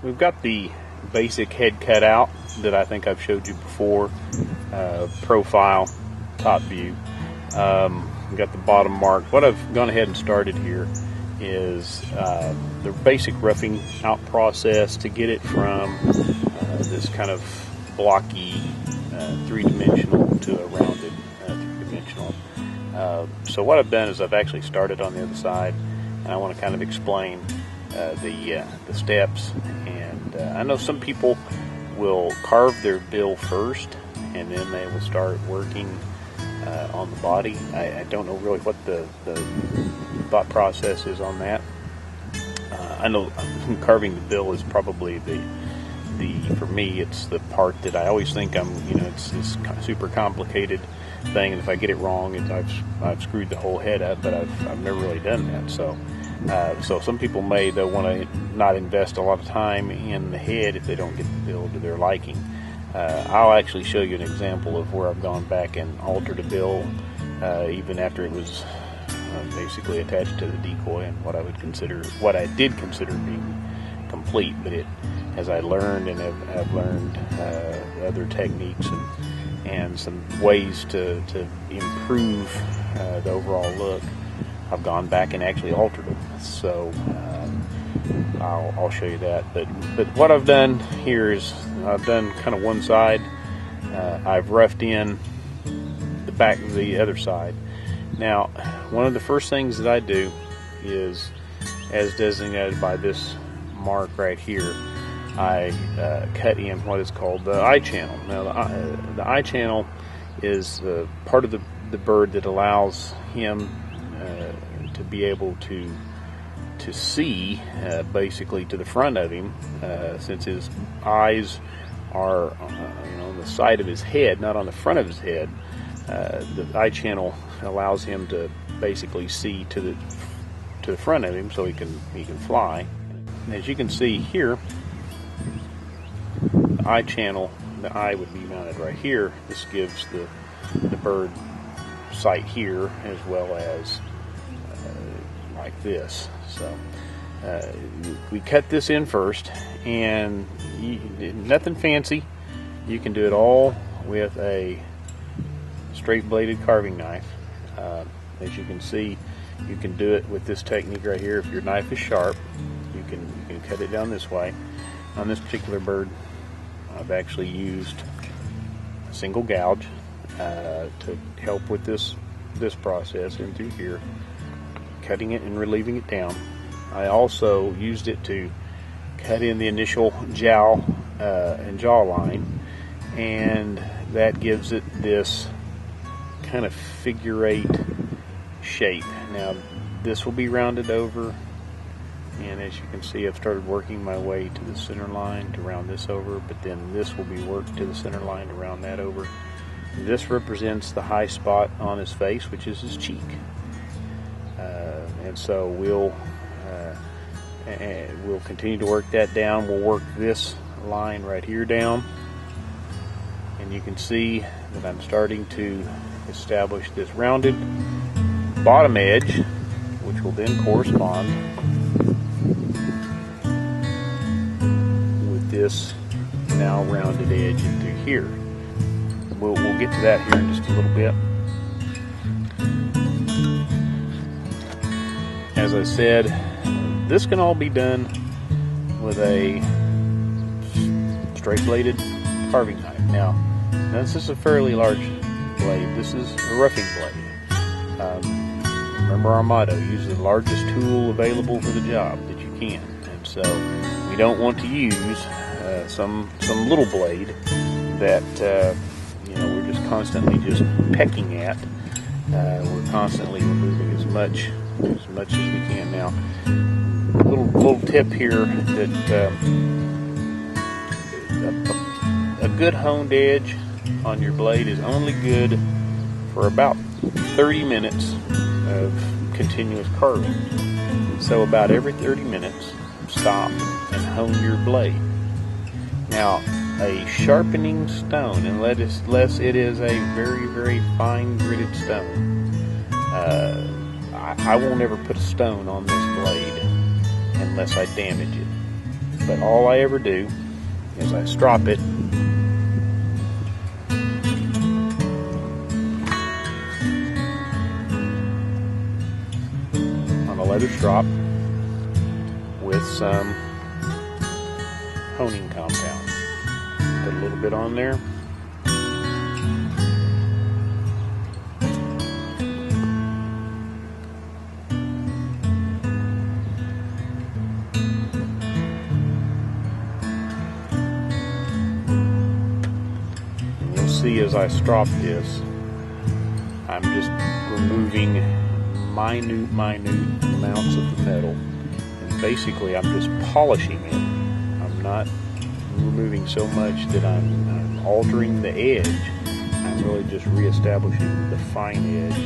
we've got the basic head cut out that I think I've showed you before, profile, top view. We've got the bottom mark. What I've gone ahead and started here is the basic roughing out process to get it from this kind of blocky three-dimensional to a rounded three-dimensional. So what I've done is I've actually started on the other side, and I want to kind of explain the steps. And I know some people will carve their bill first, and then they will start working on the body. I don't know really what the thought process is on that. I know carving the bill is probably for me, it's the part that I always think it's this super complicated thing, and if I get it wrong, I've screwed the whole head up. But I've never really done that. So some people may though want to not invest a lot of time in the head if they don't get the bill to their liking. I'll actually show you an example of where I've gone back and altered a bill, even after it was basically attached to the decoy, and what I did consider being complete. But as I learned and have learned other techniques and some ways to improve the overall look, I've gone back and actually altered them. So I'll show you that. But what I've done here is I've done kind of one side. I've roughed in the back of the other side. Now, one of the first things that I do is, as designated by this mark right here, I cut in what is called the eye channel. Now, the eye channel is part of the bird that allows him to be able to see basically to the front of him, since his eyes are on the side of his head, not on the front of his head. The eye channel allows him to basically see to the front of him, so he can fly. And as you can see here, the eye channel, the eye would be mounted right here. This gives the bird sight here, as well as like this. So we cut this in first, and nothing fancy. You can do it all with a straight bladed carving knife. As you can see, you can do it with this technique right here. If your knife is sharp, you can cut it down this way. On this particular bird, I've actually used a single gouge to help with this process in through here, cutting it and relieving it down. I also used it to cut in the initial jowl and jawline, and that gives it this kind of figure 8 shape. Now this will be rounded over, and as you can see, I've started working my way to the center line to round this over, but then this will be worked to the center line to round that over. This represents the high spot on his face, which is his cheek. And so we'll continue to work that down. We'll work this line right here down, and you can see that I'm starting to establish this rounded bottom edge, which will then correspond with this now rounded edge into here. We'll get to that here in just a little bit. As I said, this can all be done with a straight bladed carving knife. Now this is a fairly large blade. This is a roughing blade. Remember our motto: use the largest tool available for the job that you can. And so we don't want to use some little blade that we're just constantly just pecking at. We're constantly removing as much as we can. Now, little tip here that a good honed edge on your blade is only good for about 30 minutes of continuous carving. So about every 30 minutes, stop and hone your blade. Now, a sharpening stone, unless it is a very, very fine gritted stone, I won't ever put a stone on this blade unless I damage it. But all I ever do is I strop it on a leather strop with some honing compound. Put a little bit on there. And you'll see as I strop this, I'm just removing minute amounts of the metal. And basically I'm just polishing it. I'm not removing so much that I'm altering the edge. I'm really just reestablishing the fine edge.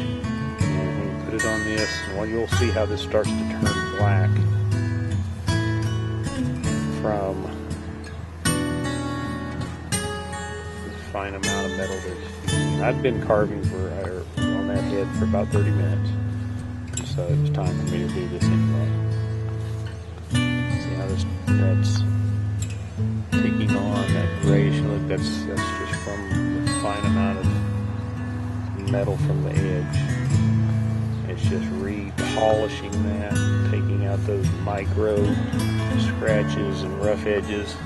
And when you put it on this, well, you'll see how this starts to turn black from this fine amount of metal that's using. I've been carving on that head for about 30 minutes. So it was time for me to do this anyway. See how that's taking on that grayish look. That's just from the fine amount of metal from the edge. It's just re-polishing that, taking out those micro scratches and rough edges.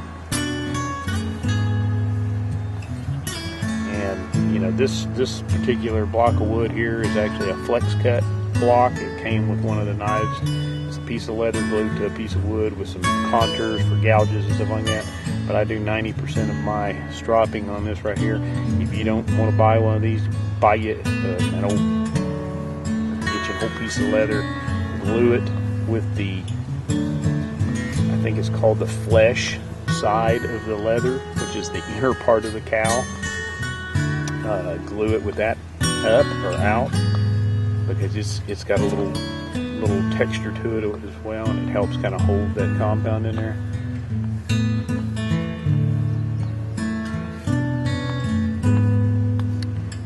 And you know, this particular block of wood here is actually a flex cut block. It came with one of the knives. It's a piece of leather glued to a piece of wood with some contours for gouges and stuff like that. But I do 90% of my stropping on this right here. If you don't want to buy one of these, buy you an old, get you a whole piece of leather, glue it with the, I think it's called the flesh side of the leather, which is the inner part of the cow. Glue it with that up or out, because it's got a little texture to it as well, and it helps kind of hold that compound in there.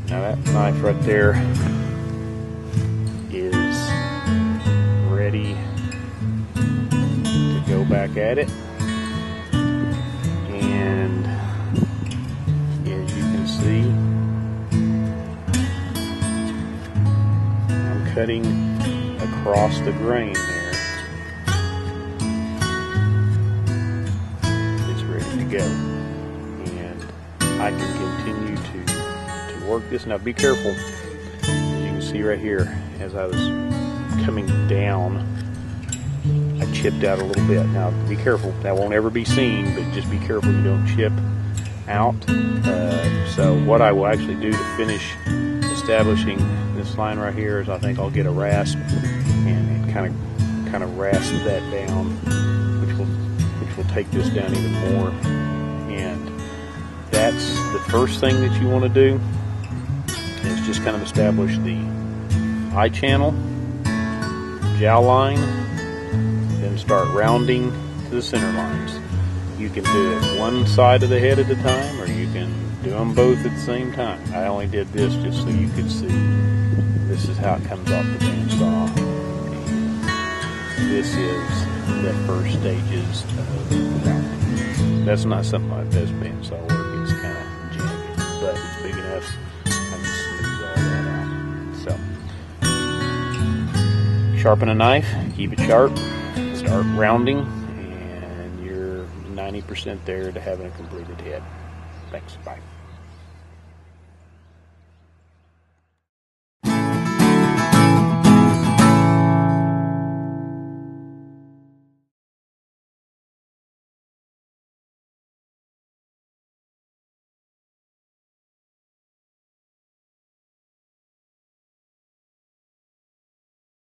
Now that knife right there is ready to go back at it, and as you can see, cutting across the grain there. It's ready to go, and I can continue to work this. Now be careful, as you can see right here, as I was coming down, I chipped out a little bit. Now be careful, that won't ever be seen, but just be careful you don't chip out. So what I will actually do to finish establishing this line right here is I think I'll get a rasp and kind of rasp that down, which will take this down even more. And that's the first thing that you want to do, is just kind of establish the eye channel, jowl line, then start rounding to the center lines. You can do it one side of the head at a time, or you can do them both at the same time. I only did this just so you could see. This is how it comes off the bandsaw. This is the first stages of rounding. That's not something like this bandsaw work. It's kind of jagged, but it's big enough I can smooth all that out. So, sharpen a knife, keep it sharp, start rounding, and you're 90% there to having a completed head. Thanks, bye.